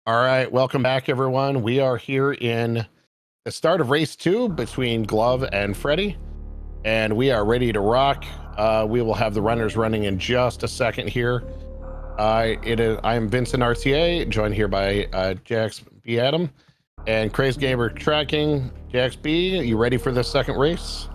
All right, welcome back, everyone. We are here in the start of race 2 between Glove and Freddy, and we are ready to rock. We will have the runners running in just a second here. I am Vincent RCA, joined here by Jax B. Adam and Craze Gamer Tracking. Jax B, you ready for the second race?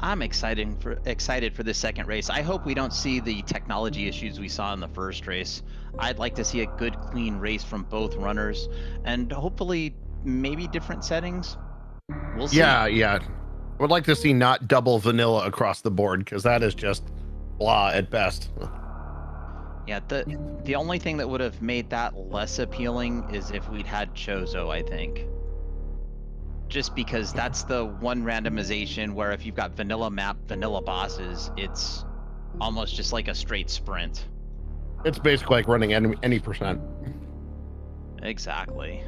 I'm excited for this second race. I hope we don't see the technology issues we saw in the first race. I'd like to see a good, clean race from both runners, and hopefully, maybe different settings. We'll see. Yeah. I would like to see not double vanilla across the board, because that is just blah at best. Yeah, the only thing that would have made that less appealing is if we'd had Chozo, I think. Just because that's the one randomization where if you've got vanilla map, vanilla bosses, it's almost just like a straight sprint. It's basically like running any percent. Exactly.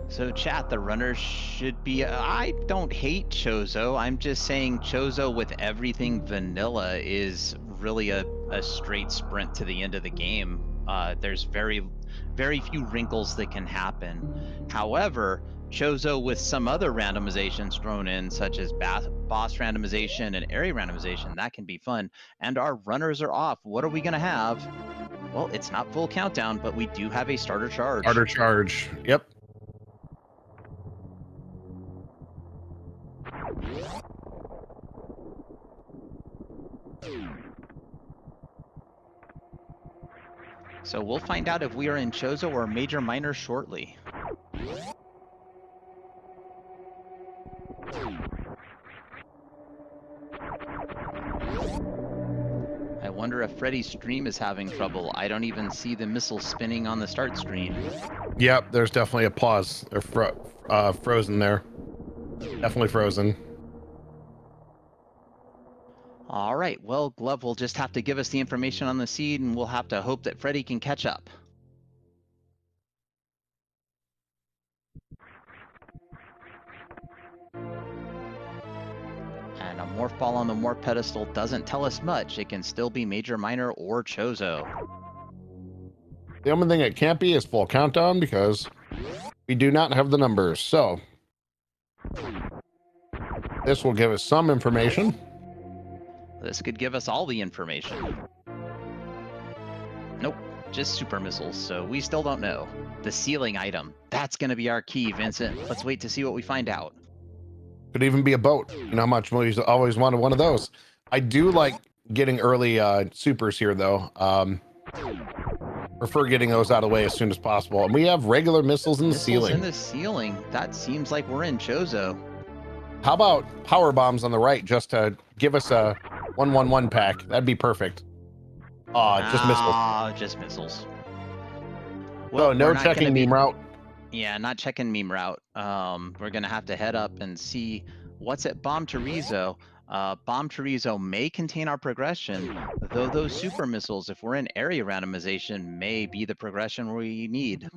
So chat, the runners should be, I don't hate Chozo. I'm just saying Chozo with everything vanilla is really a straight sprint to the end of the game. There's very few wrinkles that can happen. However, Chozo with some other randomizations thrown in, such as boss randomization and area randomization, that can be fun. And our runners are off. What are we going to have? Well, it's not full countdown, but we do have a starter charge. Starter charge. Yep. So we'll find out if we are in Chozo or Major Minor shortly. I wonder if Freddy's stream is having trouble. I don't even see the missile spinning on the start screen. Yep, there's definitely a pause. They're frozen there. Definitely frozen. All right, well, Glove will just have to give us the information on the seed, and we'll have to hope that Freddy can catch up. And a morph ball on the morph pedestal doesn't tell us much. It can still be Major Minor or Chozo. The only thing it can't be is full countdown, because we do not have the numbers. So this will give us some information. This could give us all the information. Nope, just super missiles, so we still don't know. The ceiling item, that's gonna be our key, Vincent. Let's wait to see what we find out. Could even be a boat. You know how much we always wanted one of those. I do like getting early supers here, though. Prefer getting those out of the way as soon as possible. And we have regular missiles in the ceiling. In the ceiling, that seems like we're in Chozo. How about power bombs on the right, just to give us a 1-1-1 pack? That'd be perfect. Just missiles. Just missiles. Well, no checking meme route. Yeah, not checking meme route. We're gonna have to head up and see what's at Bomb Chorizo. Bomb Chorizo may contain our progression, though those super missiles, if we're in area randomization, may be the progression we need.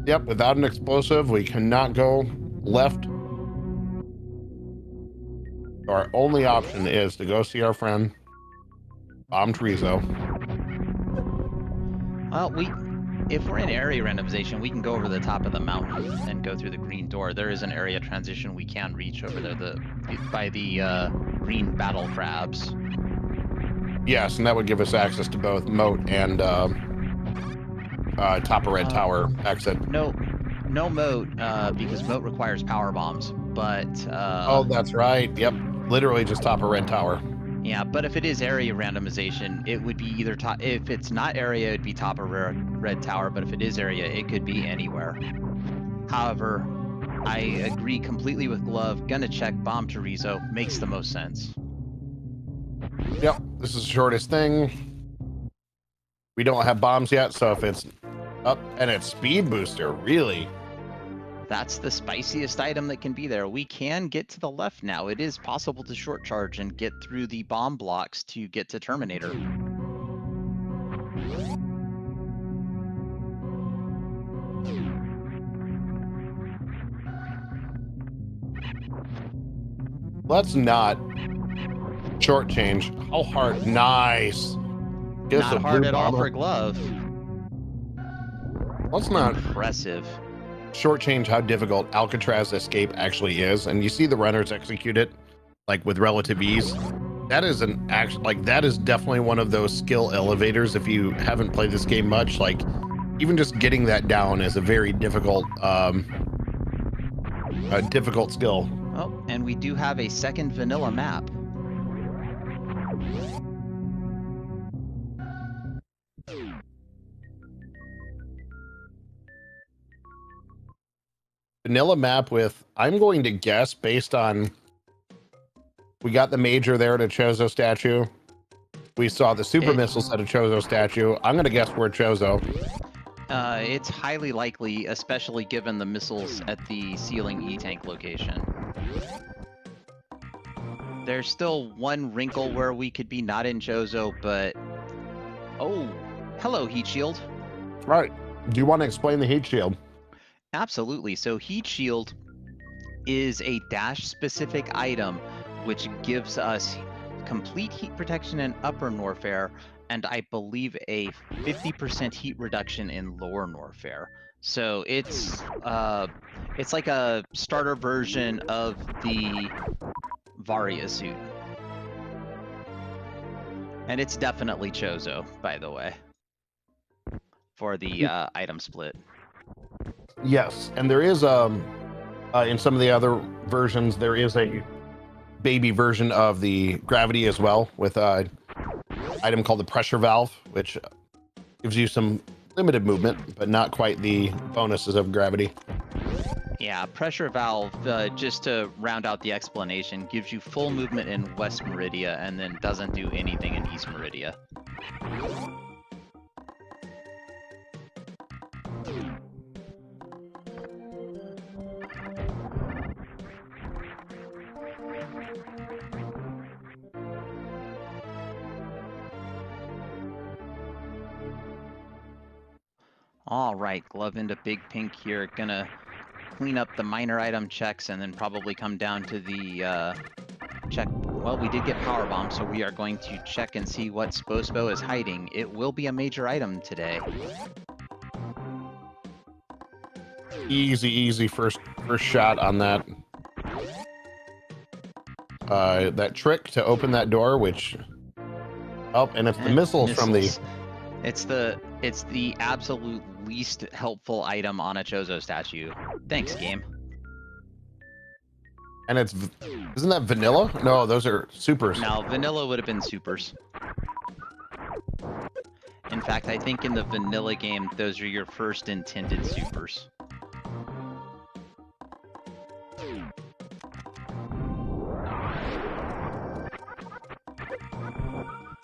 Yep, without an explosive, we cannot go left. Our only option is to go see our friend, Bomb Chorizo. Well, if we're in area randomization, we can go over the top of the mountain and go through the green door. There is an area transition we can reach over there by the green battle crabs. Yes, and that would give us access to both Moat and top of Red Tower exit. No Moat, because Moat requires power bombs, but... oh, that's right. Yep, literally just top of Red Tower. Yeah, but if it is area randomization, it would be either top... If it's not area, it'd be top of Red Tower, but if it is area, it could be anywhere. However, I agree completely with Glove. Gonna check Bomb Chorizo. Makes the most sense. Yep, this is the shortest thing. We don't have bombs yet, so if it's up and it's speed booster, really? That's the spiciest item that can be there. We can get to the left now. It is possible to short charge and get through the bomb blocks to get to Terminator. Let's not shortchange. How hard? Nice. Gives Not a hard blue at all bomber. for Glove. Let's not Impressive. shortchange how difficult Alcatraz escape actually is, and you see the runners execute it like with relative ease. That is an act like that is definitely one of those skill elevators. If you haven't played this game much, like even just getting that down is a very difficult difficult skill. Oh, and we do have a second vanilla map. Vanilla map with, I'm going to guess based on, we got the major there at a Chozo statue. We saw the super missiles at a Chozo statue. I'm going to guess we're Chozo. It's highly likely, especially given the missiles at the ceiling E-tank location. There's still one wrinkle where we could be not in Chozo, but... Oh, hello, Heat Shield. Right. Do you want to explain the heat shield? Absolutely. So Heat Shield is a dash-specific item which gives us complete heat protection in Upper Norfair, and I believe a 50% heat reduction in Lower Norfair. So it's like a starter version of the Varia suit. And it's definitely Chozo, by the way, for the item split. Yes, and there is in some of the other versions there is a baby version of the gravity as well, with a item called the pressure valve, which gives you some limited movement, but not quite the bonuses of gravity. Yeah, pressure valve, just to round out the explanation, gives you full movement in West Meridia and then doesn't do anything in East Meridia. All right, Glove into Big Pink here. Gonna clean up the minor item checks and then probably come down to the check. Well, we did get power bomb, so we are going to check and see what Spospo is hiding. It will be a major item today. Easy first shot on that. That trick to open that door, which and it's the missiles from the. It's the absolute least helpful item on a Chozo statue. Thanks, game. And isn't that vanilla? No, those are supers. No, vanilla would have been supers. In fact, I think in the vanilla game, those are your first intended supers.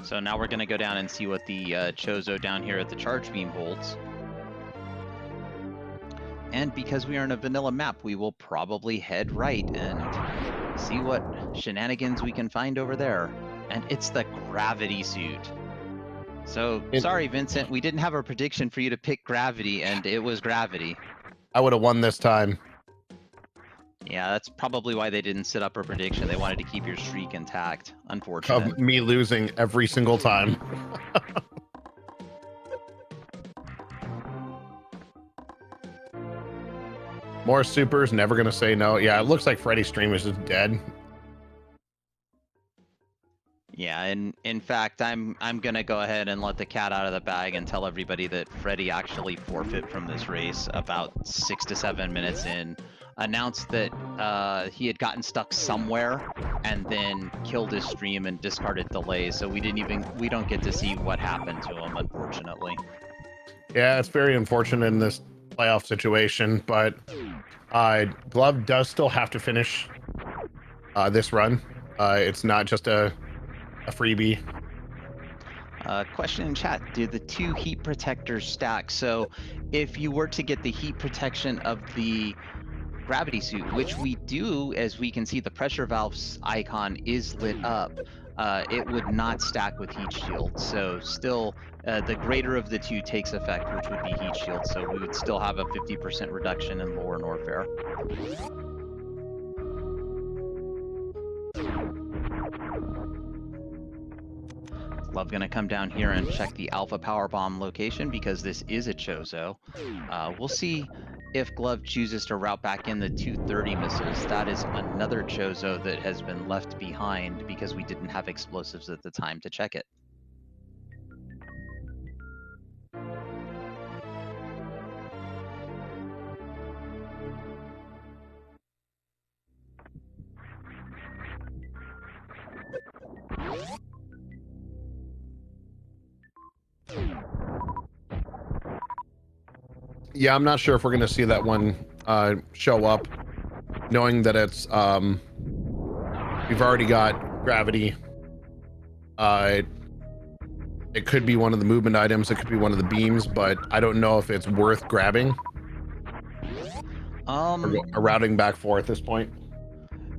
So now we're gonna go down and see what the Chozo down here at the charge beam holds. And because we are in a vanilla map, we will probably head right and see what shenanigans we can find over there. And it's the gravity suit. So, sorry, Vincent, we didn't have a prediction for you to pick gravity, and it was gravity. I would have won this time. Yeah, that's probably why they didn't set up a prediction. They wanted to keep your streak intact. Unfortunate. Of me losing every single time. More supers, never gonna say no. Yeah, it looks like Freddy's stream is just dead. Yeah, and in fact, I'm gonna go ahead and let the cat out of the bag and tell everybody that Freddy actually forfeit from this race about 6 to 7 minutes in. Announced that he had gotten stuck somewhere and then killed his stream and discarded delays, so we don't get to see what happened to him, unfortunately. Yeah, it's very unfortunate in this playoff situation, but Glove does still have to finish this run. It's not just a freebie. Question in chat, do the 2 heat protectors stack? So if you were to get the heat protection of the gravity suit, which we do, as we can see the pressure valves icon is lit up, it would not stack with heat shield. So still, the greater of the two takes effect, which would be heat shield. So we would still have a 50% reduction in lower Norfair. Love gonna come down here and check the Alpha Power Bomb location because this is a Chozo. We'll see if Glove chooses to route back in the 230 missiles. That is another Chozo that has been left behind because we didn't have explosives at the time to check it. Yeah, I'm not sure if we're going to see that one show up, knowing that it's we've already got gravity. It could be one of the movement items, it could be one of the beams, but I don't know if it's worth grabbing or routing back for at this point.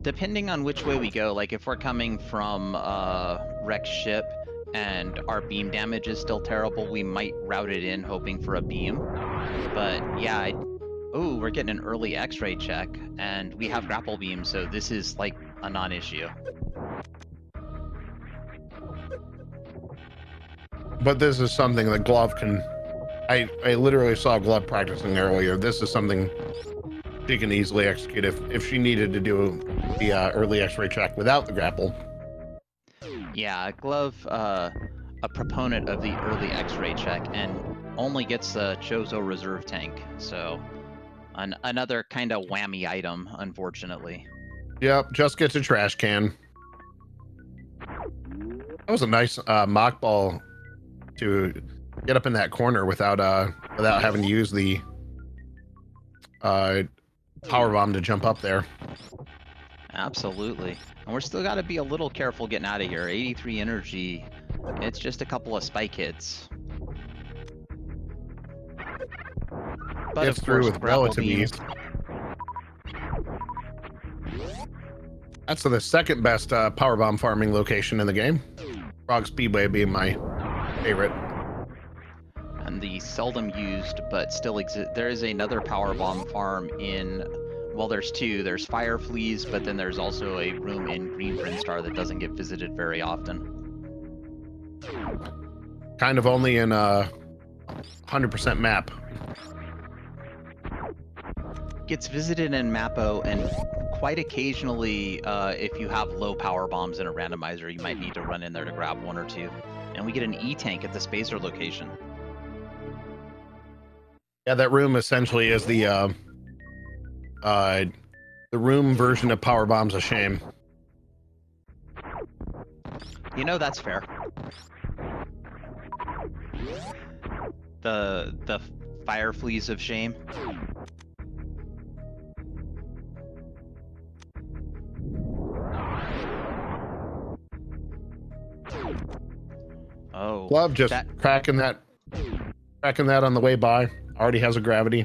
Depending on which way we go, like if we're coming from wrecked ship and our beam damage is still terrible, we might route it in hoping for a beam. But yeah, oh, we're getting an early X-ray check, and we have grapple beam, so this is like a non-issue. But this is something that Glove can. I literally saw Glove practicing earlier. This is something she can easily execute if she needed to do the early X-ray check without the grapple. Yeah, Glove, a proponent of the early X-ray check, and only gets the Chozo reserve tank, so another kind of whammy item, unfortunately. Yep, just gets a trash can. That was a nice mock ball to get up in that corner without having to use the power bomb to jump up there. Absolutely. And we're still got to be a little careful getting out of here. 83 energy. It's just a couple of spike hits. But Gets through with relative ease. That's the second best power bomb farming location in the game. Frog Speedway being my favorite. And the seldom used, but still exist. There is another power bomb farm in. Well, there's two. There's Fire Fleas, but then there's also a room in Green Brinstar that doesn't get visited very often. Kind of only in 100% map. Gets visited in Mappo, and quite occasionally, if you have low power bombs in a randomizer, you might need to run in there to grab one or two. And we get an E-tank at the Spacer location. Yeah, that room essentially is the room version of power bombs a shame. You know, that's fair. The Fire Fleas of shame. Oh, Glove just cracking that on the way by. Already has a gravity.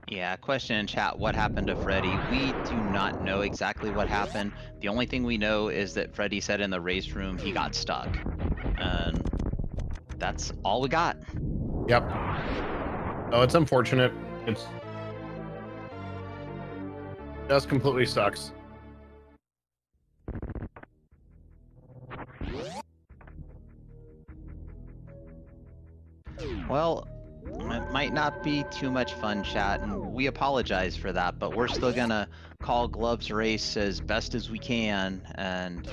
Yeah, question in chat, what happened to Freddy? We do not know exactly what happened. The only thing we know is that Freddy said in the race room he got stuck. And that's all we got. Yep. Oh, it's unfortunate. It's just completely sucks. Well, it might not be too much fun, chat, and we apologize for that, but we're still gonna call Gloves race as best as we can, and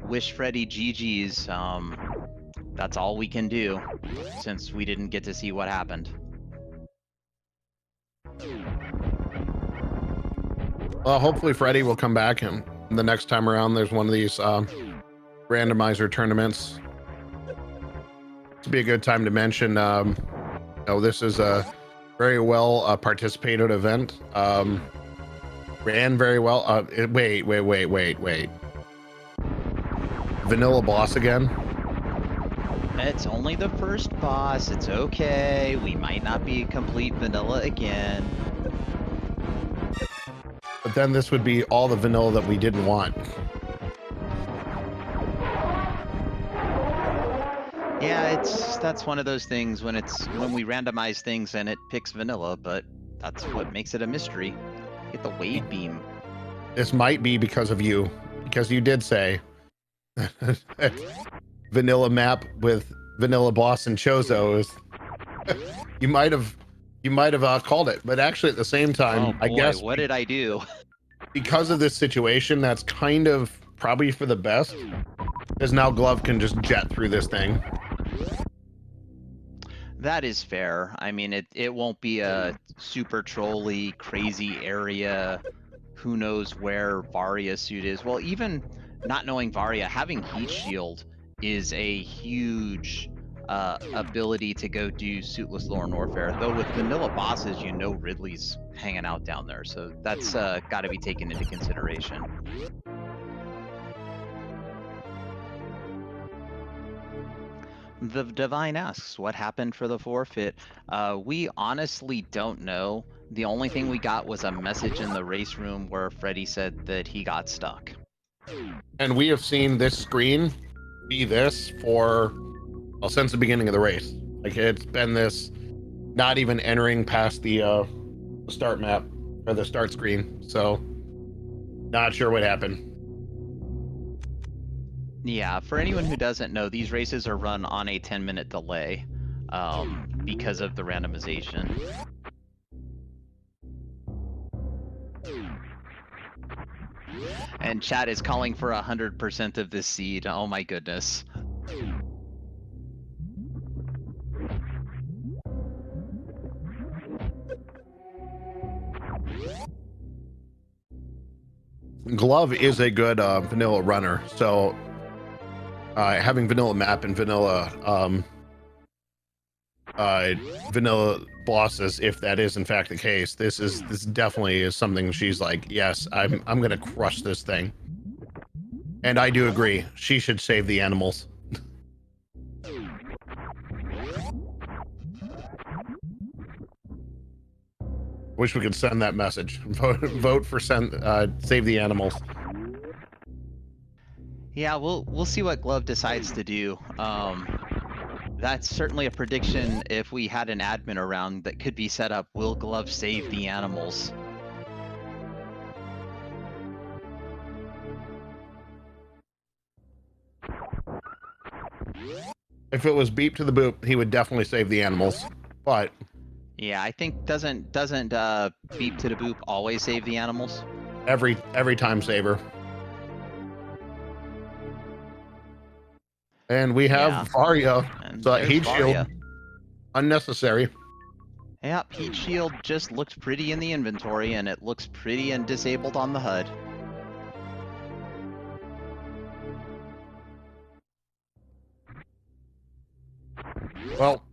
wish Freddy GG's. That's all we can do, since we didn't get to see what happened. Well, hopefully Freddy will come back, and the next time around there's one of these randomizer tournaments. To be a good time to mention, this is a very well participated event. Ran very well. Wait. Vanilla boss again. It's only the first boss. It's okay. We might not be complete vanilla again. But then this would be all the vanilla that we didn't want. Yeah, that's one of those things when we randomize things and it picks vanilla, but that's what makes it a mystery. Get the wave beam. This might be because of you, because you did say vanilla map with vanilla boss and Chozo is you might have called it, but actually at the same time, Oh boy, I guess what did I do? because of this situation, that's kind of probably for the best, because now Glove can just jet through this thing. That is fair. I mean, it won't be a super trolly, crazy area. Who knows where Varia's suit is? Well, even not knowing Varia, having heat shield is a huge ability to go do suitless Lorn Warfare. Though with vanilla bosses, you know Ridley's hanging out down there, so that's got to be taken into consideration. The Divine asks, what happened for the forfeit? We honestly don't know. The only thing we got was a message in the race room where Freddy said that he got stuck. And we have seen this screen be this for, well, since the beginning of the race. Like, it's been this, not even entering past the start map or the start screen. So not sure what happened. Yeah, for anyone who doesn't know, these races are run on a 10-minute delay because of the randomization. And chat is calling for 100% of this seed. Oh my goodness. Glove is a good vanilla runner, so having vanilla map and vanilla vanilla bosses, if that is in fact the case, this definitely is something she's like, yes, I'm gonna crush this thing. And I do agree, she should save the animals. Wish we could send that message. Vote for save the animals. Yeah, we'll see what Glove decides to do. That's certainly a prediction. If we had an admin around that could be set up, will Glove save the animals? If it was beep to the boop, he would definitely save the animals. But yeah, I think doesn't beep to the boop always save the animals? Every time saver. And we have Varia. So heat shield. Unnecessary. Yep, heat shield just looked pretty in the inventory, and it looks pretty and disabled on the HUD. Well,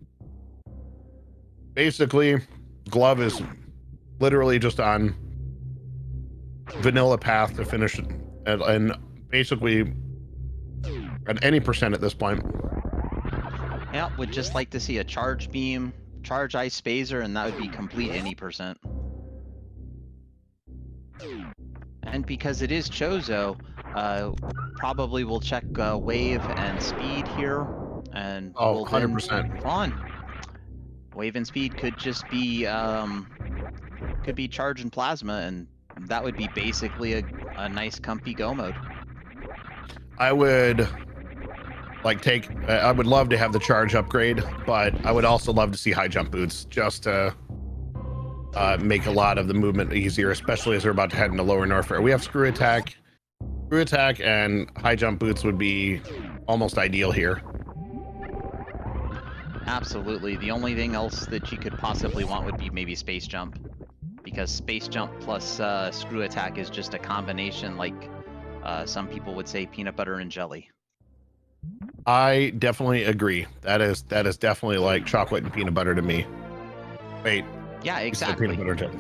basically, Glove is literally just on vanilla path to finish it, and basically at any percent at this point. Yeah, would just like to see a charge beam, charge ice phaser, and that would be complete any percent. And because it is Chozo, probably we'll check wave and speed here, and we'll 100%. move on. Wave and speed could just be charge and plasma, and that would be basically a nice comfy go mode. I would I would love to have the charge upgrade, but I would also love to see high jump boots just to make a lot of the movement easier, especially as we're about to head into lower Norfair. We have screw attack and high jump boots would be almost ideal here. Absolutely. The only thing else that you could possibly want would be maybe space jump, because space jump plus screw attack is just a combination, like some people would say peanut butter and jelly. I definitely agree. That is definitely like chocolate and peanut butter to me. Wait. Yeah, exactly. Peanut butter jelly.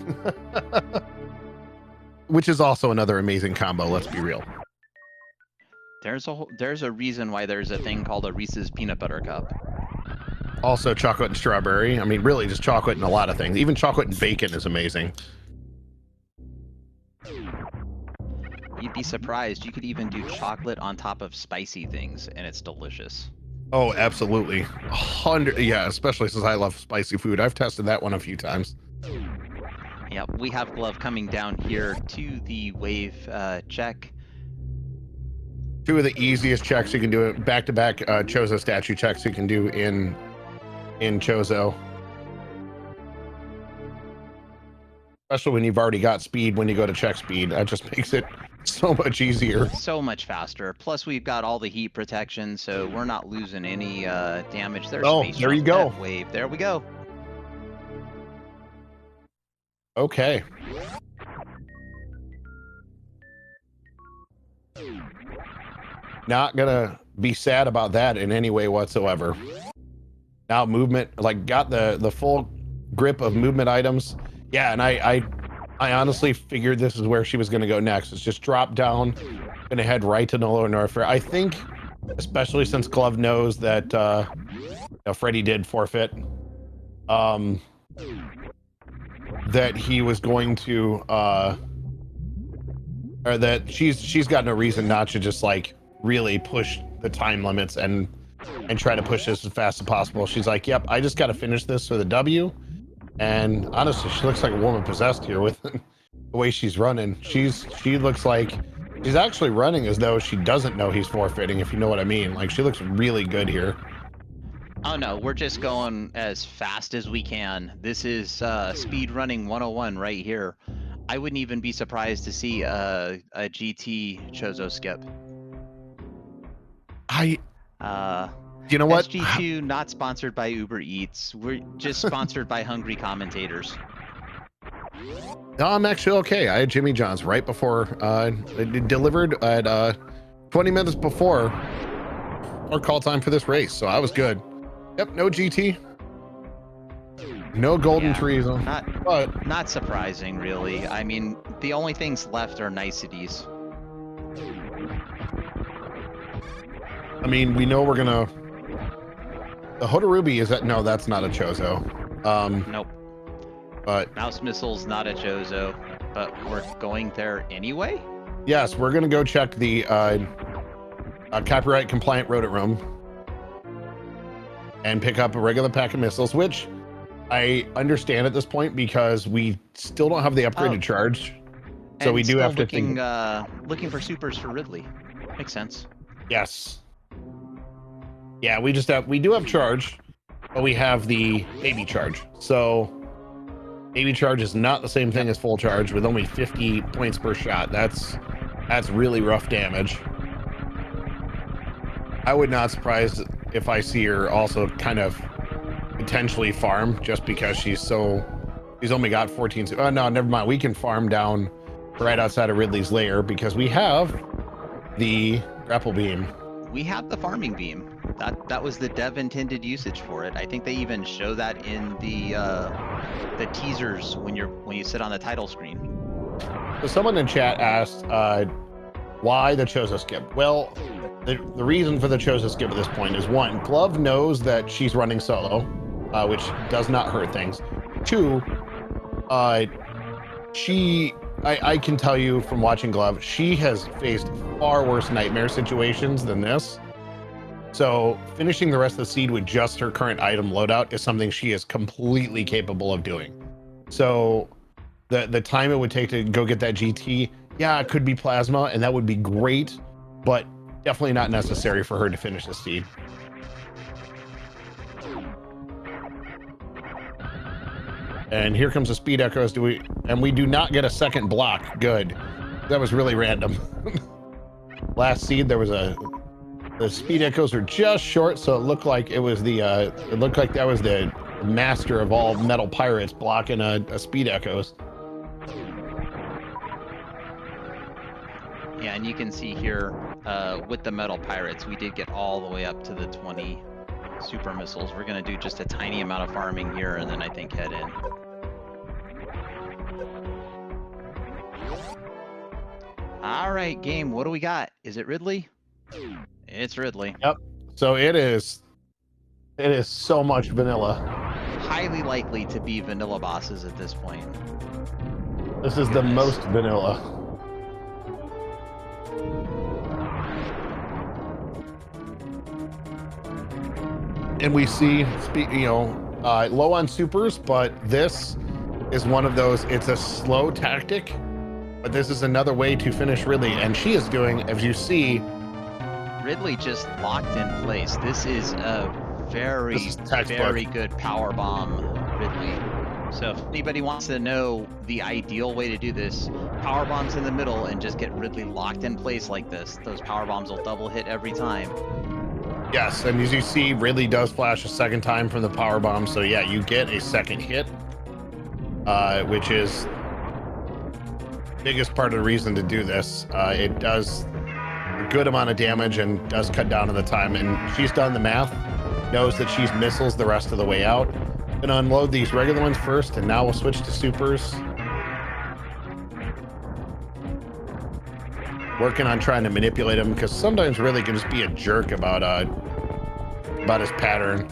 Which is also another amazing combo, let's be real. there's a reason why there's a thing called a Reese's Peanut Butter Cup. Also chocolate and strawberry. I mean, really just chocolate and a lot of things. Even chocolate and bacon is amazing. You'd be surprised. You could even do chocolate on top of spicy things, and it's delicious. Oh, absolutely. 100. Yeah, especially since I love spicy food. I've tested that one a few times. Yeah, we have Glove coming down here to the wave check. Two of the easiest checks you can do it back-to-back Chozo statue checks you can do in Chozo. Especially when you've already got speed when you go to check speed. That just makes it so much easier. So much faster. Plus, we've got all the heat protection, so we're not losing any damage. There's space there you jump go. wave. There we go. Okay. Not gonna be sad about that in any way whatsoever. Now movement, like got the full grip of movement items. Yeah, and I honestly figured this is where she was gonna go next. It's just drop down, gonna head right to the lower north fair. I think, especially since Glove knows that Freddy did forfeit, that he was going to or that she's got no reason not to just like really push the time limits and try to push this as fast as possible. She's like, yep, I just got to finish this for the W. And honestly, she looks like a woman possessed here with the way she's running. She looks like she's actually running as though she doesn't know he's forfeiting, if you know what I mean. Like, she looks really good here. Oh no, we're just going as fast as we can. This is speed running 101 right here. I wouldn't even be surprised to see a GT Chozo skip. You know what? SG2 not sponsored by Uber Eats. We're just sponsored by hungry commentators. No, I'm actually okay. I had Jimmy John's right before it delivered at 20 minutes before our call time for this race, so I was good. Yep, no GT, no golden trees. Not surprising, really. I mean, the only things left are niceties. I mean, we know we're gonna. The Hodarubi is that? No, that's not a Chozo. Nope. But Mouse Missile's not a Chozo, but we're going there anyway? Yes, we're gonna go check the copyright compliant rodent room and pick up a regular pack of missiles, which I understand at this point because we still don't have the upgraded charge. So we do have to think. Looking for supers for Ridley. Makes sense. Yes. Yeah, we do have charge, but we have the baby charge. So baby charge is not the same thing as full charge with only 50 points per shot. That's really rough damage. I would not surprise if I see her also kind of potentially farm just because she's only got 14. Oh no, never mind. We can farm down right outside of Ridley's lair because we have the grapple beam. We have the farming beam. That was the dev intended usage for it. I think they even show that in the teasers when you sit on the title screen. So someone in chat asked why the Chozo skip. Well, the reason for the Chozo skip at this point is one, Glove knows that she's running solo, which does not hurt things. Two, I can tell you from watching Glove, she has faced far worse nightmare situations than this. So finishing the rest of the seed with just her current item loadout is something she is completely capable of doing. So the time it would take to go get that GT, yeah, it could be plasma and that would be great, but definitely not necessary for her to finish the seed. And here comes the speed echoes. We do not get a second block. Good. That was really random. Last seed, the speed echoes were just short, so it looked like that was the master of all metal pirates blocking a speed echoes. Yeah, and you can see here with the metal pirates, we did get all the way up to the 20 super missiles. We're gonna do just a tiny amount of farming here, and then I think head in. All right, game. What do we got? Is it Ridley? It's Ridley. Yep. So it is so much vanilla. Highly likely to be vanilla bosses at this point. This is the most vanilla. And we see, low on supers, but this is one of those, it's a slow tactic, but this is another way to finish Ridley. And she is doing, as you see, Ridley just locked in place. This is a very good power bomb Ridley. So if anybody wants to know the ideal way to do this, power bombs in the middle and just get Ridley locked in place like this. Those power bombs will double hit every time. Yes, and as you see, Ridley does flash a second time from the power bomb. So yeah, you get a second hit, which is biggest part of the reason to do this. It does a good amount of damage and does cut down on the time. And she's done the math, knows that she's missiles the rest of the way out. Gonna unload these regular ones first, and now we'll switch to supers. Working on trying to manipulate him, because sometimes Ridley can just be a jerk about his pattern.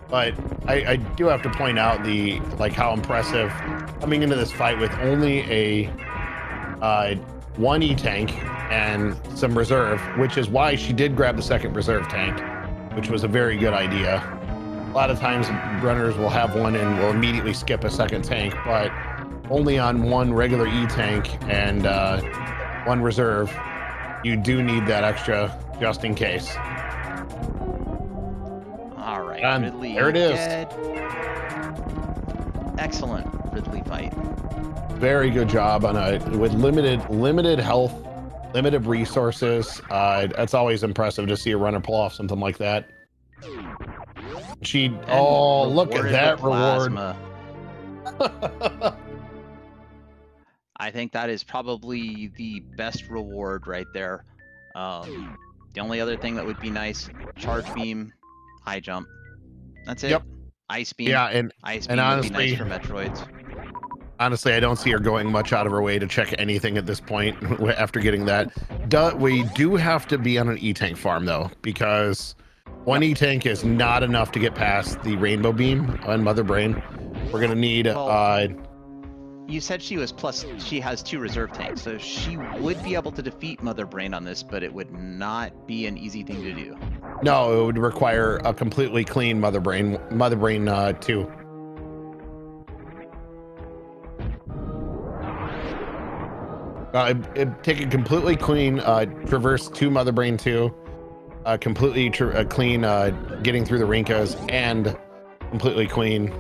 But I do have to point out how impressive coming into this fight with only a one E-tank and some reserve, which is why she did grab the second reserve tank, which was a very good idea. A lot of times runners will have one and will immediately skip a second tank, but only on one regular E-tank and one reserve, you do need that extra just in case. All right, and Ridley there it is. Dead. Excellent Ridley fight. Very good job on with limited health, limited resources. That's always impressive to see a runner pull off something like that. Look at that reward. I think that is probably the best reward right there. The only other thing that would be nice, charge beam, high jump. That's it. Yep. Ice beam. Yeah, and ice beam honestly, would be nice for Metroids. Honestly, I don't see her going much out of her way to check anything at this point after getting that. We do have to be on an E-tank farm though, because one E-tank is not enough to get past the rainbow beam on Mother Brain. We're gonna need you said she has 2 reserve tanks, so she would be able to defeat Mother Brain on this, but it would not be an easy thing to do. No, it would require a completely clean Mother Brain 2. Take a completely clean traverse to Mother Brain 2, completely clean getting through the Rinkas, and completely clean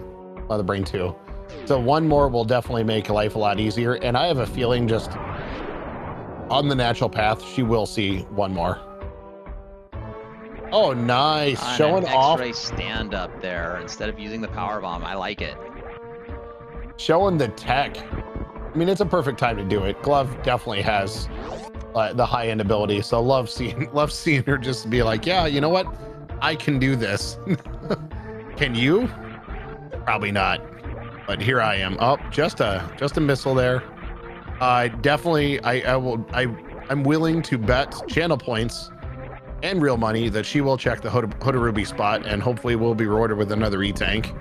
Mother Brain 2. So one more will definitely make life a lot easier, and I have a feeling just on the natural path she will see one more. Oh, nice. Showing off. X-ray stand up there instead of using the power bomb. I like it. Showing the tech. I mean, it's a perfect time to do it. Glove definitely has the high end ability, so love seeing her just be like, yeah, you know what? I can do this. Can you? Probably not. But here I am. Oh, just a missile there. Definitely, I'm willing to bet channel points and real money that she will check the Hodarubi spot, and hopefully we'll be rewarded with another E-tank.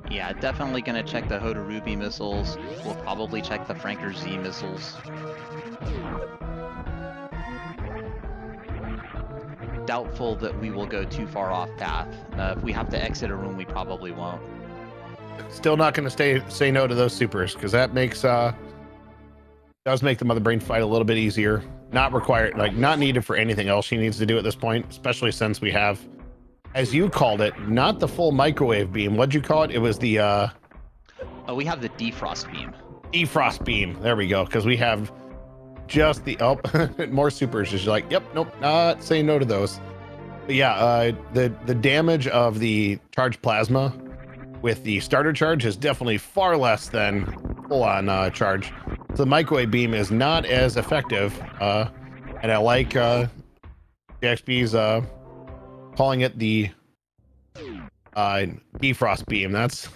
Yeah, definitely gonna check the Hodarubi missiles. We'll probably check the Franker Z missiles. Doubtful that we will go too far off path. If we have to exit a room, we probably won't. Still not going to say no to those supers, because that makes does make the Mother Brain fight a little bit easier. Not required, not needed for anything else she needs to do at this point, especially since we have, as you called it, not the full microwave beam. What'd you call it? It was the oh, we have the defrost beam. Defrost beam. There we go. Because we have just the more supers. Just like, yep, nope, not saying no to those. But yeah, the damage of the charged plasma with the starter charge is definitely far less than full-on charge. So the microwave beam is not as effective, and I like JXB's calling it the defrost beam. That's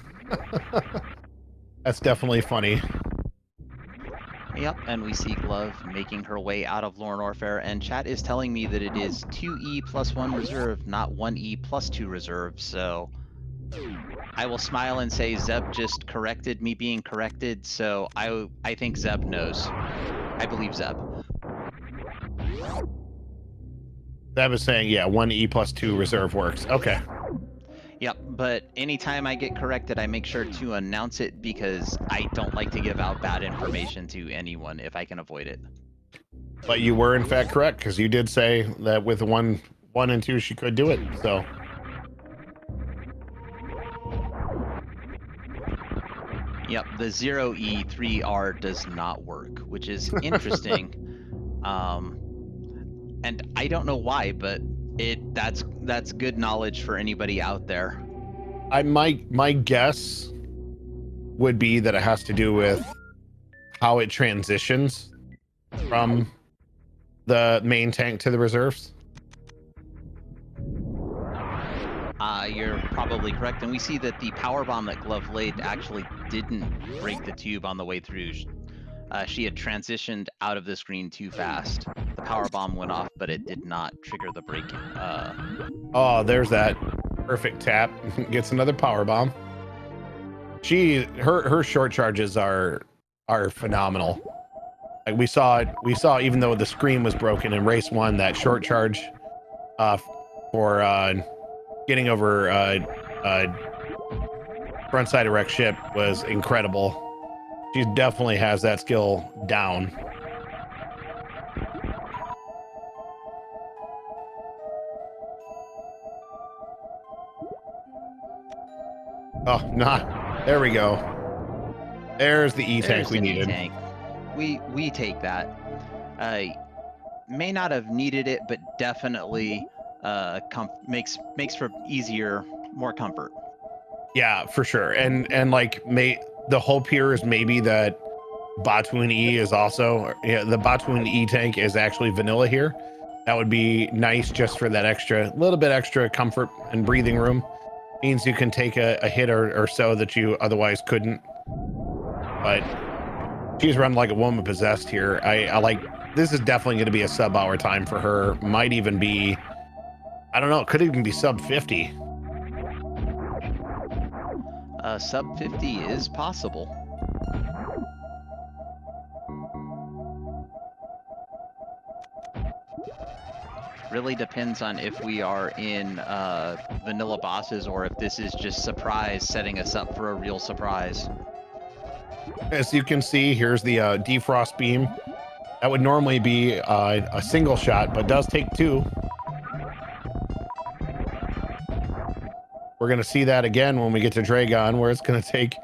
that's definitely funny. Yep, and we see Glove making her way out of Lorne Warfare, and chat is telling me that it is 2E plus 1 reserve, not 1E plus 2 reserve, so I will smile and say Zeb just corrected me being corrected, so I think Zeb knows. I believe Zeb. That was saying, yeah, 1E plus 2 reserve works. Okay. Yep, but anytime I get corrected, I make sure to announce it because I don't like to give out bad information to anyone if I can avoid it. But you were in fact correct, because you did say that with 1 and 2 she could do it. So yep, the 0E 3R does not work, which is interesting. And I don't know why, but that's good knowledge for anybody out there. my guess would be that it has to do with how it transitions from the main tank to the reserves. You're probably correct, and we see that the power bomb that Glove laid actually didn't break the tube on the way through. She had transitioned out of the screen too fast. The power bomb went off, but it did not trigger the break. Oh, there's that perfect tap. Gets another power bomb. Her short charges are phenomenal. Like we saw even though the screen was broken in race 1, that short charge for getting over front side erect ship was incredible. She definitely has that skill down. Oh, nah. There we go. There's the E-tank we needed. E-tank. We take that. May not have needed it, but definitely makes for easier, more comfort. Yeah, for sure. And like the hope here is maybe that Batuin E is also, the Batuin E tank is actually vanilla here. That would be nice just for that little bit extra comfort and breathing room. Means you can take a hit or so that you otherwise couldn't. But she's run like a woman possessed here. I like, this is definitely going to be a sub-hour time for her. Might even be, I don't know, it could even be sub 50. Sub 50 is possible. Really depends on if we are in vanilla bosses or if this is just surprise setting us up for a real surprise. As you can see, here's the defrost beam. That would normally be a single shot, but does take 2. We're going to see that again when we get to Dragon, where it's going to take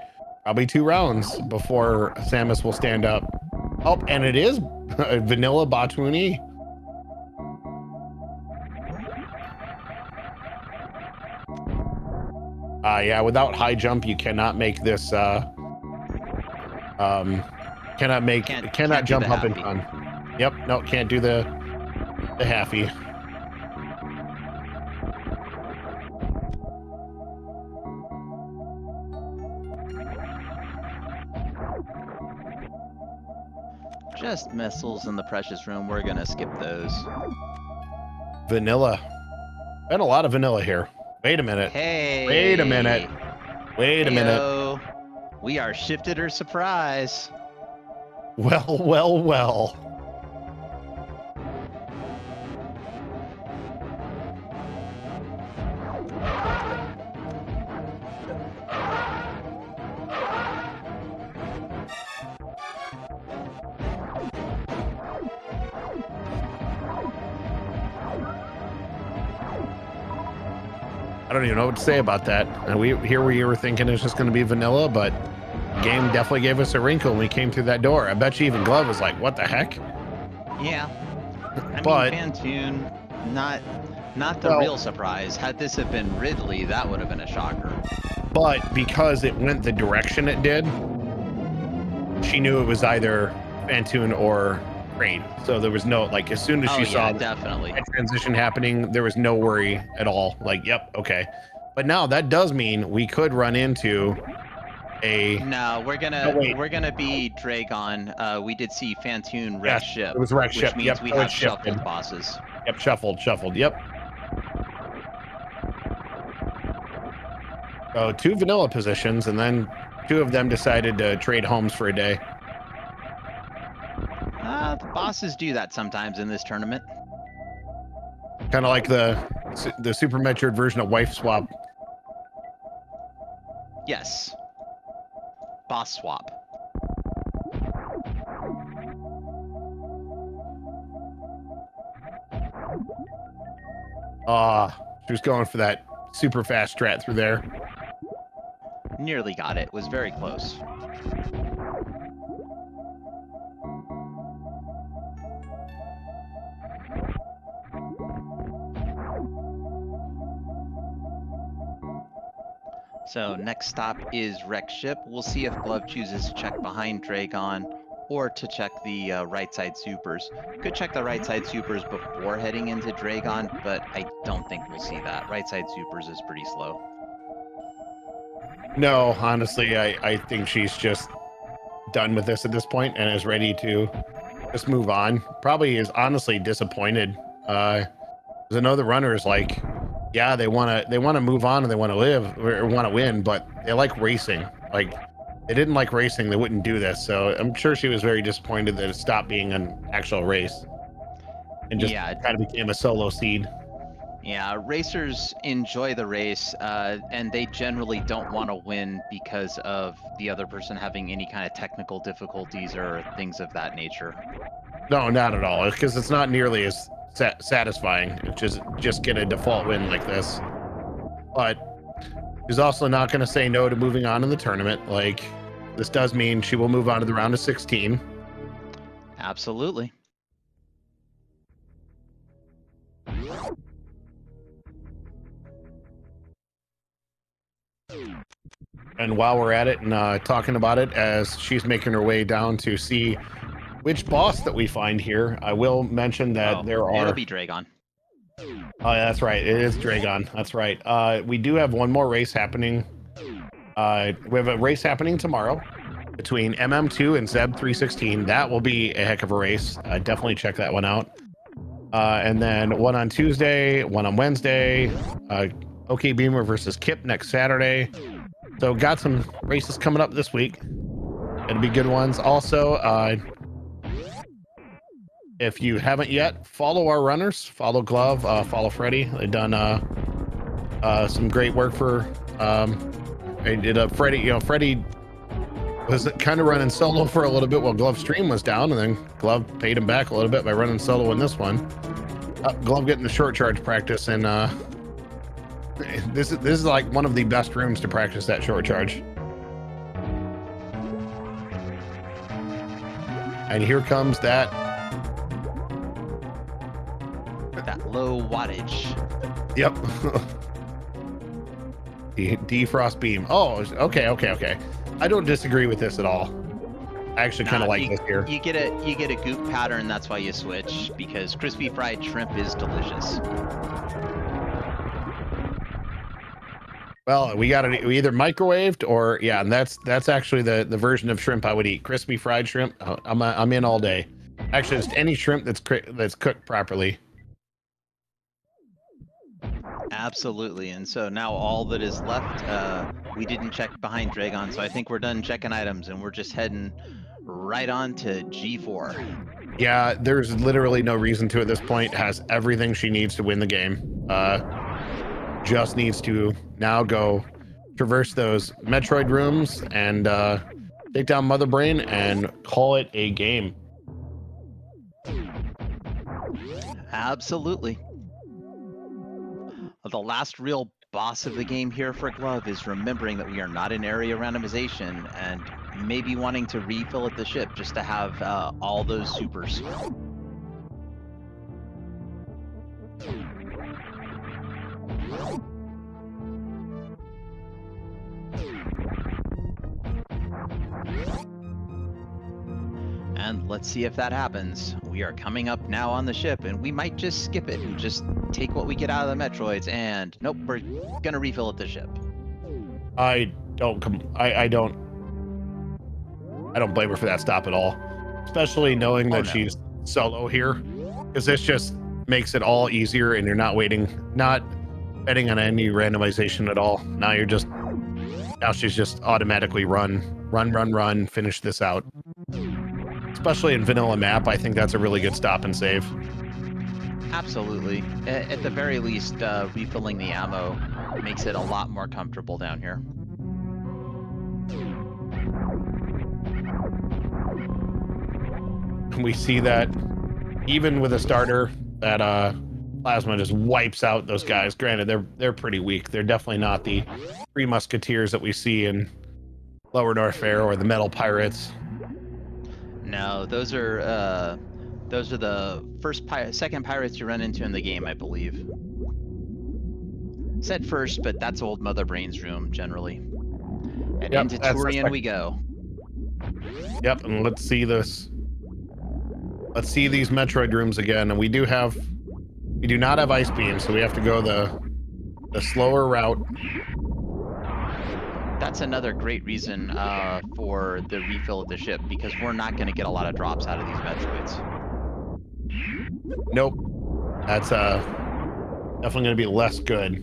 probably 2 rounds before Samus will stand up. Oh, and it is vanilla Batuini. Yeah, without high jump, you cannot make this. Cannot jump up and down. Yep, no, can't do the halfie. Just missiles in the precious room. We're gonna skip those. Vanilla. Been a lot of vanilla here. Wait a minute. Hey. Wait a minute. Wait a minute. We are shifted or surprise. Well, well, well. I don't even know what to say about that. And we were thinking it's just going to be vanilla, but the game definitely gave us a wrinkle when we came through that door. I bet you even Glove was like, "What the heck?" Yeah, I mean, Phantoon, not the real surprise. Had this have been Ridley, that would have been a shocker. But because it went the direction it did, she knew it was either Phantoon or Crane. So there was no, like, as soon as she saw definitely that transition happening, there was no worry at all. Like, yep, okay. But now that does mean we could run into a. No, we're Oh, gonna wait. be Dragon. We did see Fantoon wreck Yes, ship, it was wreck which ship. means Yep, we so it have shifted. shuffled bosses. Yep, shuffled. Yep. So 2 vanilla positions, and then 2 of them decided to trade homes for a day. The bosses do that sometimes in this tournament. Kind of like the Super Metroid version of wife swap. Yes. Boss swap. She was going for that super fast strat through there. Nearly got it. Was very close. So next stop is wreck ship. We'll see if Glove chooses to check behind Dragon or to check the right side supers. Could check the right side supers before heading into Dragon, but I don't think we'll see that. Right side supers is pretty slow. No, honestly, I think she's just done with this at this point and is ready to just move on. Probably is honestly disappointed. I know the runners, like, yeah, they want to move on and they want to live or want to win, but they like racing. Like, they didn't like racing, they wouldn't do this. So I'm sure she was very disappointed that it stopped being an actual race and just kind of became a solo seed. Yeah, racers enjoy the race, and they generally don't want to win because of the other person having any kind of technical difficulties or things of that nature. No, not at all, because it's not nearly as satisfying. It's just get a default win like this. But she's also not going to say no to moving on in the tournament. Like, this does mean she will move on to the round of 16. Absolutely. And while we're at it and talking about it, as she's making her way down to see which boss that we find here, I will mention that there are. It'll be Dragon. Oh, yeah, that's right. It is Dragon. That's right. We do have one more race happening. We have a race happening tomorrow between MM2 and Zeb316. That will be a heck of a race. Definitely check that one out. And then one on Tuesday, one on Wednesday. OK Beamer versus Kip next Saturday. So got some races coming up this week. It'll be good ones. Also, if you haven't yet, follow our runners. Follow Glove. Follow Freddy. They've done some great work for. They did a Freddy. You know, Freddy was kind of running solo for a little bit while Glove's stream was down, and then Glove paid him back a little bit by running solo in this one. Glove getting the short charge practice, and this is like one of the best rooms to practice that short charge. And here comes that low wattage. Yep. The defrost beam. Oh, okay. I don't disagree with this at all. I actually kind of like this here. You get a goop pattern. That's why you switch, because crispy fried shrimp is delicious. Well, we either microwaved or and that's actually the version of shrimp I would eat. Crispy fried shrimp. I'm in all day. Actually, just any shrimp that's cooked properly. Absolutely. And so now all that is left, we didn't check behind Dragon, so I think we're done checking items and we're just heading right on to G4. Yeah, there's literally no reason to at this point. Has everything she needs to win the game. Just needs to now go traverse those Metroid rooms and take down Mother Brain and call it a game. Absolutely. The last real boss of the game here for Glove is remembering that we are not in area randomization and maybe wanting to refill at the ship just to have all those supers. And let's see if that happens. We are coming up now on the ship, and we might just skip it and just take what we get out of the Metroids, and nope, we're gonna refill at the ship. I don't I don't blame her for that stop at all, especially knowing that no. she's solo here, because this just makes it all easier, and you're not betting on any randomization at all. Now she's just automatically run, finish this out. Especially in vanilla map, I think that's a really good stop and save. Absolutely. At the very least, refilling the ammo makes it a lot more comfortable down here. We see that even with a starter, that plasma just wipes out those guys. Granted, they're pretty weak. They're definitely not the Three Musketeers that we see in Lower North Fair or the Metal Pirates. No, those are the second pirates you run into in the game, I believe. Said first, but that's old Mother Brain's room generally. And into Turian we go. Yep, and let's see this. Let's see these Metroid rooms again, and we do not have ice beams, so we have to go the slower route. That's another great reason for the refill of the ship, because we're not going to get a lot of drops out of these Metroids. Nope. That's definitely going to be less good.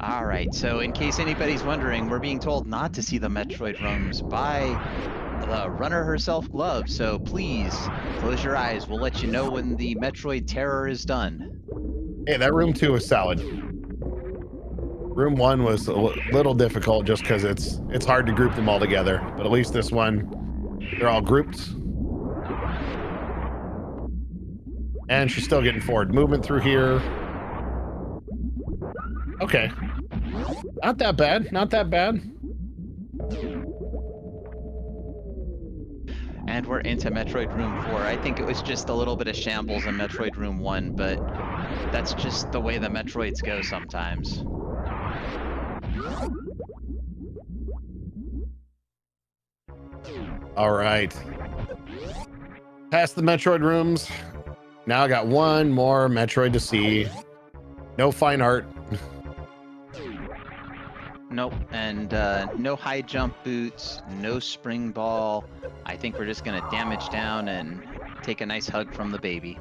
All right, so in case anybody's wondering, we're being told not to see the Metroid rooms by the runner herself, Glove. So please close your eyes. We'll let you know when the Metroid terror is done. Hey, that room 2 was solid. Room 1 was a little difficult just because it's hard to group them all together. But at least this one, they're all grouped. And she's still getting forward movement through here. Okay. Not that bad. Not that bad. And we're into Metroid Room 4. I think it was just a little bit of shambles in Metroid Room 1, but that's just the way the Metroids go sometimes. All right. Past the Metroid rooms. Now I got one more Metroid to see. No fine art. Nope, and no high jump boots, no spring ball. I think we're just gonna damage down and take a nice hug from the baby.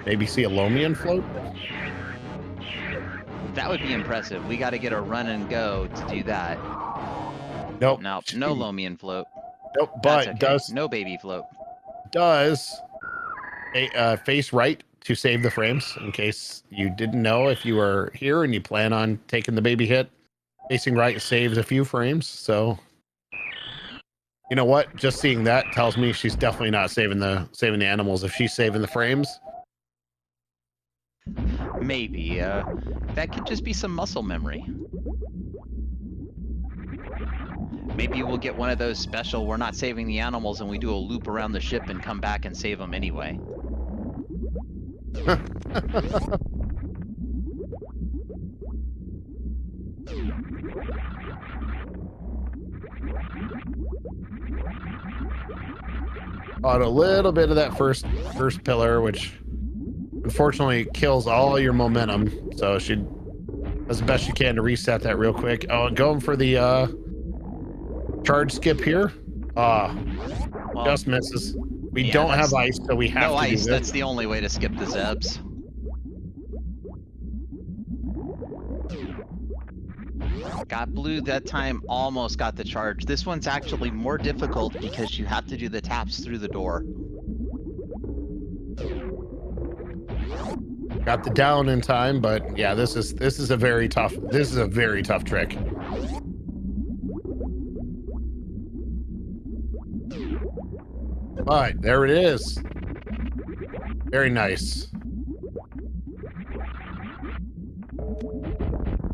Maybe see a Lomian float? That would be impressive. We gotta get a run and go to do that. Nope. Nope, no Lomian float. Nope, but okay. does no baby float. Does face right to save the frames, in case you didn't know if you were here and you plan on taking the baby hit. Facing right saves a few frames, so you know what? Just seeing that tells me she's definitely not saving the animals. If she's saving the frames, maybe that could just be some muscle memory. Maybe we'll get one of those special, we're not saving the animals, and we do a loop around the ship and come back and save them anyway. On a little bit of that first pillar, which unfortunately kills all your momentum. So she does the best she can to reset that real quick. Oh, and going for the charge skip here. Well, just misses. We don't have ice, so we have no to ice. do this. That's the only way to skip the Zebs. Got blue that time, almost got the charge. This one's actually more difficult because you have to do the taps through the door. Got the down in time, but yeah, this is a very tough trick. But there it is. Very nice.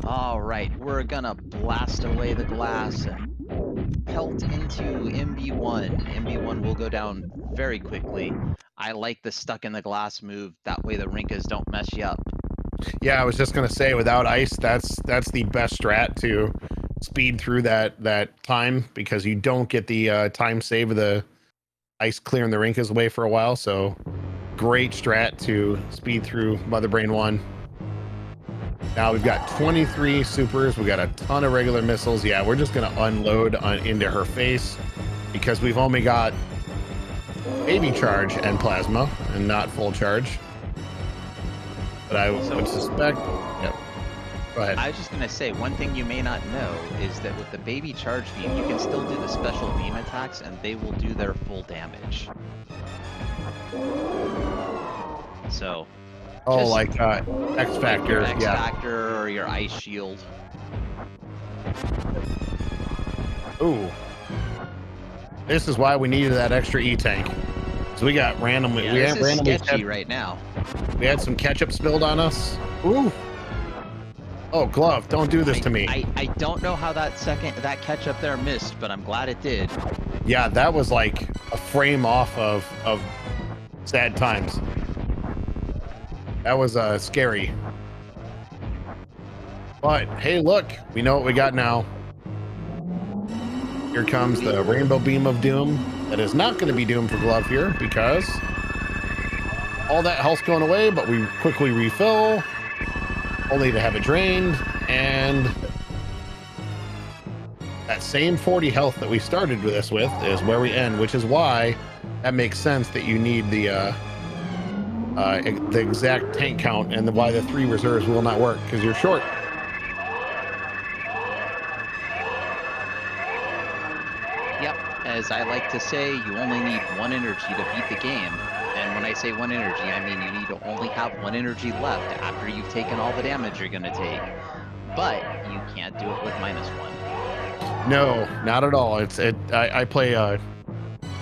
All right, we're gonna blast away the glass and pelt into MB1. MB1 will go down very quickly. I like the stuck in the glass move. That way the Rinkas don't mess you up. Yeah, I was just gonna say, without ice, that's the best strat to speed through that time, because you don't get the time save of the ice clearing the Rinkas away for a while. So great strat to speed through Mother Brain 1. Now we've got 23 supers. We got a ton of regular missiles. Yeah, we're just gonna unload into her face because we've only got baby charge and plasma and not full charge. But I would suspect. Yep. Go ahead. I was just gonna say, one thing you may not know is that with the baby charge beam, you can still do the special beam attacks and they will do their full damage. So. Oh, like X Factor. X Factor or your Ice Shield. Ooh. This is why we needed that extra E-tank. So we got randomly. Yeah, we this had is randomly sketchy right now. We had some ketchup spilled on us. Ooh. Oh, Glove, don't do this to me. I don't know how that ketchup there missed, but I'm glad it did. Yeah, that was like a frame off of sad times. That was scary. But hey, look, we know what we got now. Here comes the rainbow beam of doom. That is not going to be doom for Glove here because all that health's going away, but we quickly refill only to have it drained, and that same 40 health that we started this with is where we end, which is why that makes sense that you need the exact tank count and why the 3 reserves will not work because you're short. Yep, as I like to say, you only need 1 energy to beat the game. And when I say 1 energy, I mean you need to only have 1 energy left after you've taken all the damage you're gonna take. But you can't do it with -1. No, not at all. I play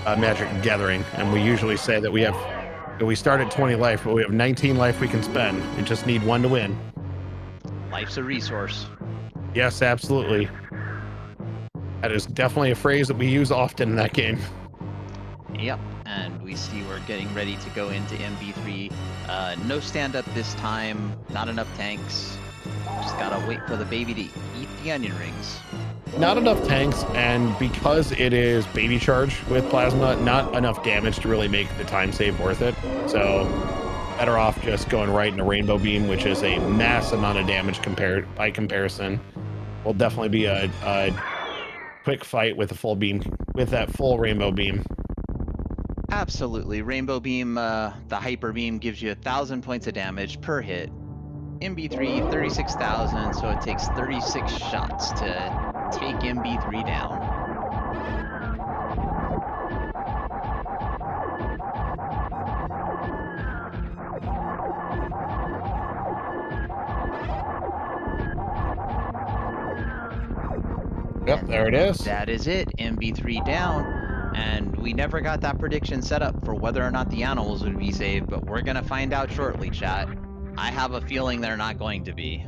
Magic Gathering, and we usually say that we start at 20 life, but we have 19 life we can spend. We just need 1 to win. Life's a resource. Yes, absolutely. That is definitely a phrase that we use often in that game. Yep, and we see we're getting ready to go into MB3. No stand-up this time, not enough tanks. Just gotta wait for the baby to eat the onion rings. Not enough tanks, and because it is baby charge with plasma, not enough damage to really make the time save worth it. So better off just going right into rainbow beam, which is a mass amount of damage by comparison. Will definitely be a quick fight with a full beam, with that full rainbow beam. Absolutely. Rainbow beam, the hyper beam gives you 1,000 points of damage per hit. MB3, 36,000, so it takes 36 shots to take MB3 down. Yep, And there it is. That is it, MB3 down. And we never got that prediction set up for whether or not the animals would be saved, but we're gonna find out shortly, chat. I have a feeling they're not going to be.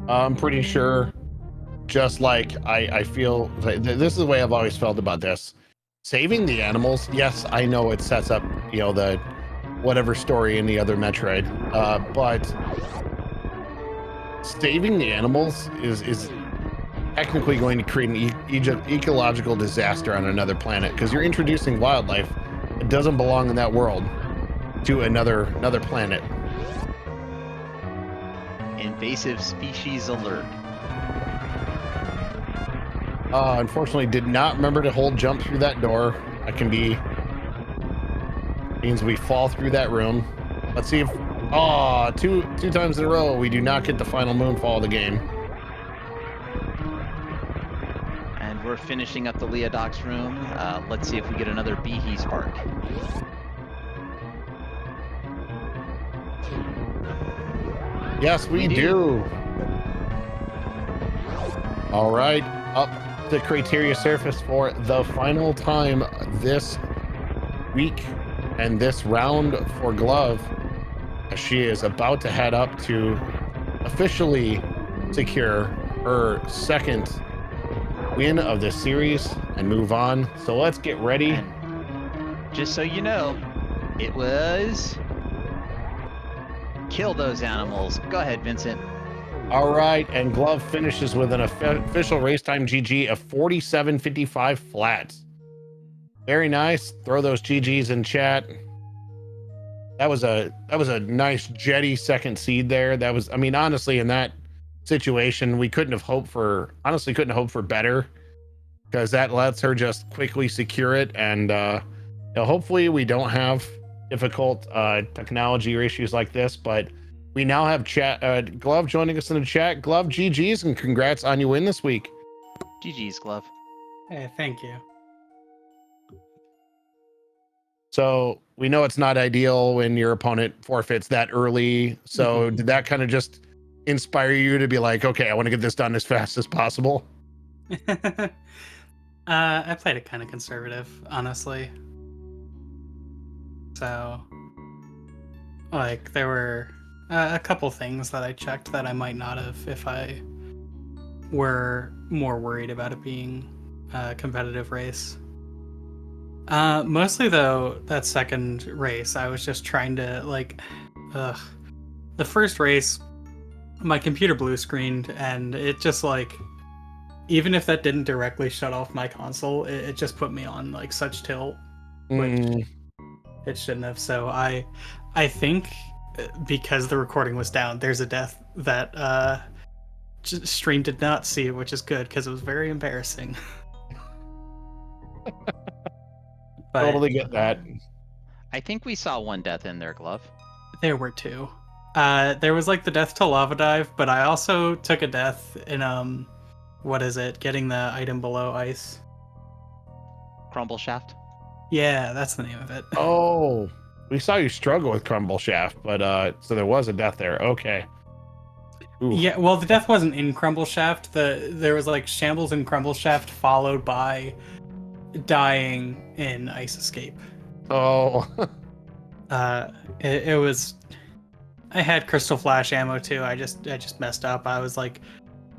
I'm pretty sure, just like I feel, this is the way I've always felt about this. Saving the animals, yes, I know it sets up, the whatever story in the other Metroid, but saving the animals is technically going to create an ecological disaster on another planet because you're introducing wildlife that doesn't belong in that world to another planet. Invasive species alert. Unfortunately, did not remember to hold jump through that door. That can be means we fall through that room. Let's see if two times in a row we do not get the final moonfall of the game. And we're finishing up the Leodox room. Let's see if we get another Behe spark. Yes, we do. All right, up the criteria surface for the final time this week and this round for Glove. She is about to head up to officially secure her second win of this series and move on. So let's get ready. And just so you know, it was kill those animals. Go ahead, Vincent. All right, and Glove finishes with an official race time GG of 47.55 flat. Very nice. Throw those GGs in chat. That was a nice jetty second seed there. That was, I mean, honestly, in that situation, we couldn't have hoped for, honestly, couldn't hope for better, because that lets her just quickly secure it. And hopefully we don't have difficult technology or issues like this. But we now have chat Glove joining us in the chat. Glove, GG's, and congrats on your win this week. GG's, Glove. Hey, thank you. So we know it's not ideal when your opponent forfeits that early. So did that kind of just inspire you to be like, okay, I want to get this done as fast as possible? I played it kind of conservative, honestly. So, like, there were a couple things that I checked that I might not have if I were more worried about it being a competitive race. Mostly though, that second race, I was just trying to the first race, my computer blue screened, and it just like, even if that didn't directly shut off my console, it just put me on like such tilt, which it shouldn't have. So I think because the recording was down, there's a death that stream did not see, which is good because it was very embarrassing. But Totally get that. I think we saw one death in there, Glove. there were two. There was like the death to lava dive, but I also took a death in what is it? Getting the item below ice. Crumble Shaft. Yeah, that's the name of it. Oh, we saw you struggle with Crumble Shaft, but so there was a death there. Okay. Oof. Yeah, well, the death wasn't in Crumble Shaft. There was like shambles in Crumble Shaft followed by dying in Ice Escape. Oh. It was. I had Crystal Flash ammo too. I just messed up. I was like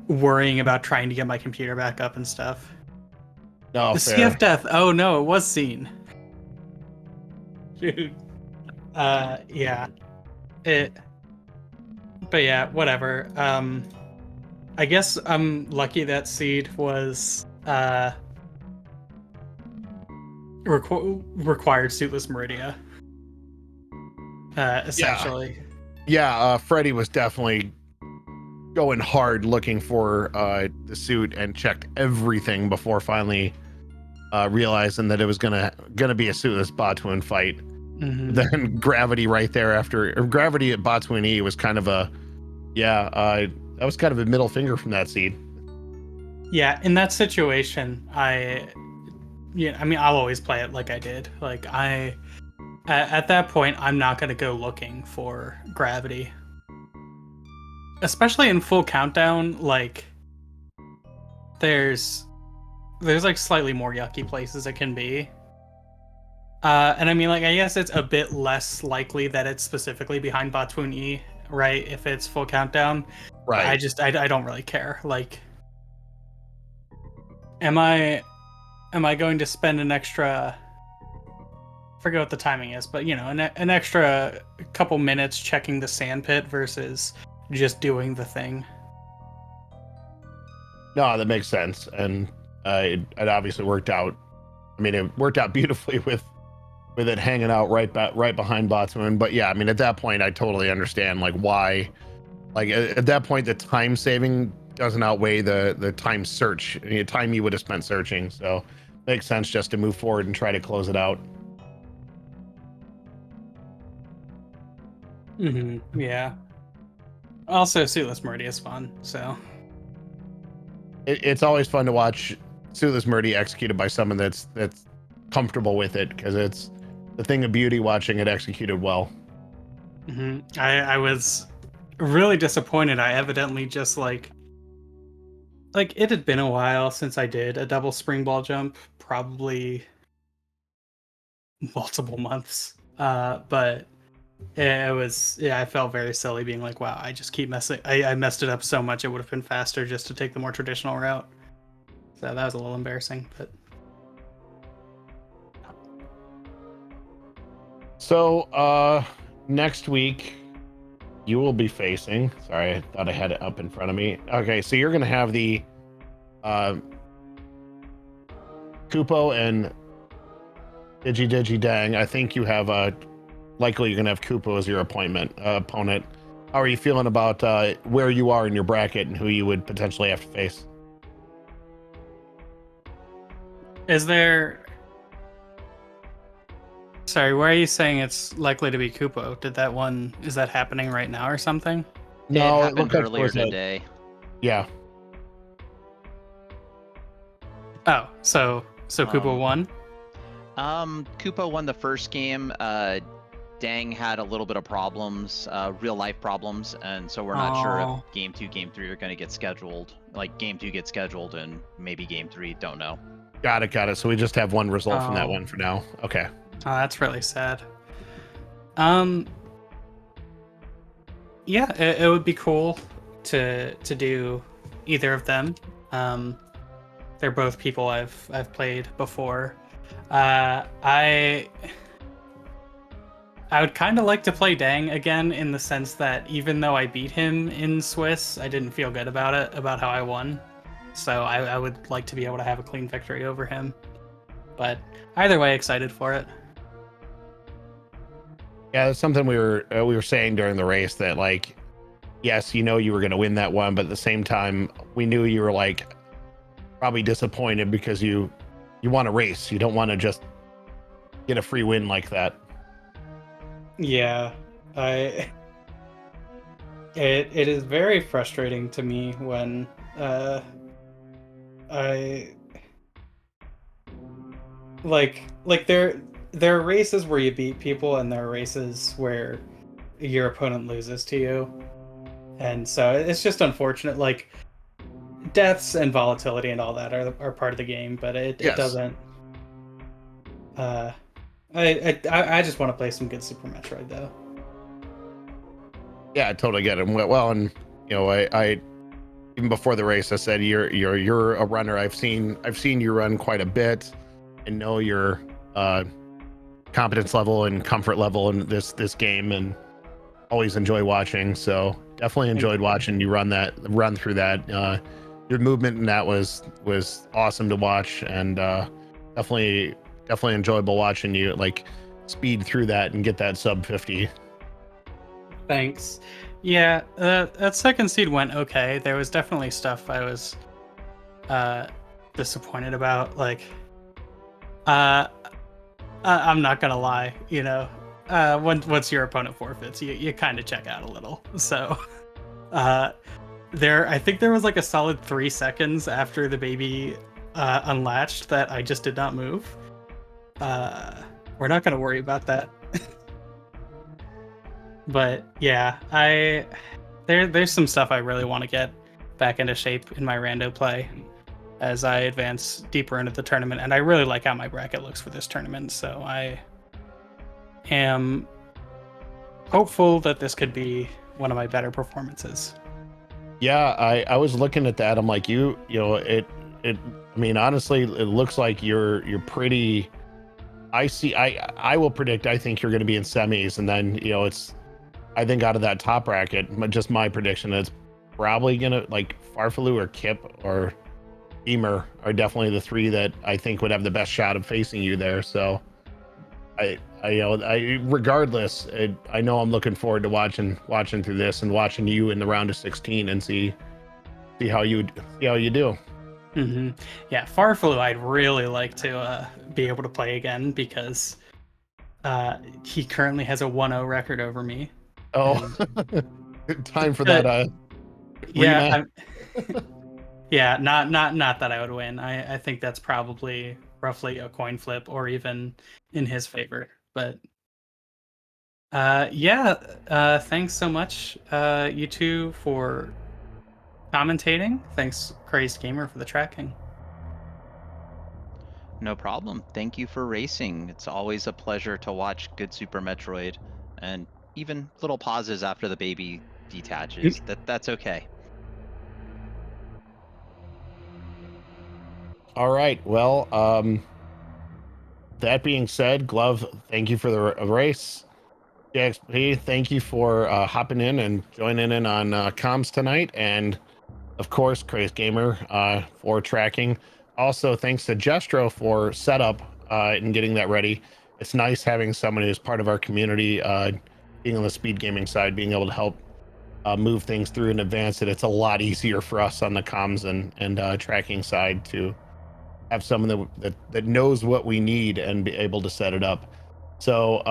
worrying about trying to get my computer back up and stuff. No, The fair. CF death. Oh no, it was seen. Dude. Yeah. But yeah, whatever. I guess I'm lucky that seed was required suitless Meridia. Essentially. Yeah, Freddy was definitely going hard looking for the suit and checked everything before finally realizing that it was gonna be a suitless Botwin fight. Mm-hmm. Then gravity right there after, or gravity at Botwin E was kind of a that was kind of a middle finger from that seed. Yeah, in that situation, I mean, I'll always play it like I did. Like at that point, I'm not gonna go looking for gravity, especially in full countdown. Like there's like slightly more yucky places it can be. And I mean, like, I guess it's a bit less likely that it's specifically behind Botwoon E, right? If it's full countdown. Right. I don't really care. Like, am I going to spend an extra, I forget what the timing is, but an extra couple minutes checking the sandpit versus just doing the thing? No, that makes sense, and it obviously worked out. I mean, it worked out beautifully with it hanging out right behind Botsman. But yeah, I mean, at that point, I totally understand like why. Like at that point, the time saving doesn't outweigh the time search, time you would have spent searching. So makes sense just to move forward and try to close it out. Mm-hmm. Yeah. Also, Suitless Meridia is fun, so. It's always fun to watch Suitless Meridia executed by someone that's comfortable with it, because it's the thing of beauty watching it executed well. Mm-hmm. I was really disappointed. I evidently just like it had been a while since I did a double spring ball jump, probably multiple months. But it was, I felt very silly being like, wow, I just keep messing. I messed it up so much. It would have been faster just to take the more traditional route. So that was a little embarrassing, but. So next week you will be facing, sorry, I thought I had it up in front of me. Okay, so you're gonna have the Kupo and Digi Dang. I think you have likely you're gonna have Koopa as your opponent. How are you feeling about where you are in your bracket and who you would potentially have to face? Is there? Sorry, why are you saying it's likely to be Kupo? Is that happening right now or something? No, it it looked happened like there earlier was today. yeah. Oh, so Kupo won? Koopa won the first game. Dang had a little bit of problems, real life problems, and so we're not sure if game 2, game 3 are going to get scheduled. Like game 2 gets scheduled and maybe game 3, don't know. Got it. So we just have one result from that one for now. Okay. Oh, that's really sad. Yeah, it would be cool to do either of them. They're both people I've played before. I would kind of like to play Dang again, in the sense that even though I beat him in Swiss, I didn't feel good about it, about how I won. So I would like to be able to have a clean victory over him. But either way, excited for it. Yeah, that's something we were saying during the race, that like, yes, you know you were going to win that one, but at the same time, we knew you were like probably disappointed because you want to race. You don't want to just get a free win like that. Yeah, it is very frustrating to me when I like there are races where you beat people, and there are races where your opponent loses to you, and so it's just unfortunate. Like, deaths and volatility and all that are part of the game, but it doesn't. I just want to play some good Super Metroid though. Yeah, I totally get it. Well, and you know, I even before the race, I said you're a runner. I've seen you run quite a bit, and know your competence level and comfort level in this game, and always enjoy watching. So definitely enjoyed watching you run through that. Your movement in that was awesome to watch, and definitely enjoyable watching you like speed through that and get that sub 50. Thanks. Yeah, that second seed went okay. There was definitely stuff I was disappointed about. Like, I'm not gonna lie, you know, once your opponent forfeits, you kind of check out a little. So, I think there was like a solid 3 seconds after the baby unlatched that I just did not move. We're not gonna worry about that. But yeah, there's some stuff I really want to get back into shape in my rando play as I advance deeper into the tournament, and I really like how my bracket looks for this tournament, so I am hopeful that this could be one of my better performances. Yeah, I was looking at that. I'm like, you know, I mean, honestly, it looks like you're pretty. I will predict, I think you're going to be in semis, and then, you know, I think out of that top bracket, just my prediction is probably gonna, like, Farfalu or Kip or Beamer are definitely the 3 that I think would have the best shot of facing you there. So I regardless, I know I'm looking forward to watching through this and watching you in the round of 16 and see how you do. Mm-hmm. Yeah, Farfalu, I'd really like to be able to play again, because he currently has a 1-0 record over me. Oh, time for that. Yeah, yeah. Not that I would win. I think that's probably roughly a coin flip, or even in his favor. But yeah. Thanks so much, you two, for commentating. Thanks, Crazed Gamer, for the tracking. No problem. Thank you for racing. It's always a pleasure to watch good Super Metroid, and even little pauses after the baby detaches. That's okay. All right. Well, that being said, Glove, thank you for the race. JXP, thank you for hopping in and joining in on comms tonight, and of course, Crazed Gamer for tracking. Also, thanks to Jestro for setup and getting that ready. it's nice having someone who's part of our community, being on the speed gaming side, being able to help move things through in advance. And it's a lot easier for us on the comms and tracking side to have someone that knows what we need and be able to set it up. So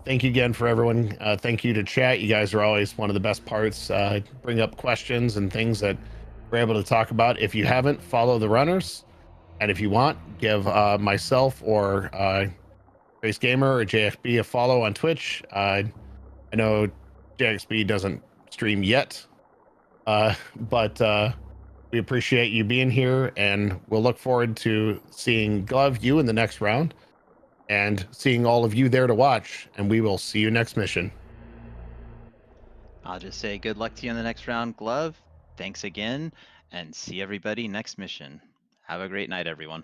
thank you again for everyone. Thank you to chat. You guys are always one of the best parts. Bring up questions and things that we're able to talk about. If you haven't, follow the runners. And if you want, give myself or Grace Gamer or JXB a follow on Twitch. I know JXB doesn't stream yet, but we appreciate you being here, and we'll look forward to seeing Glove you in the next round and seeing all of you there to watch. And we will see you next mission. I'll just say good luck to you in the next round, Glove. Thanks again, and see everybody next mission. Have a great night, everyone.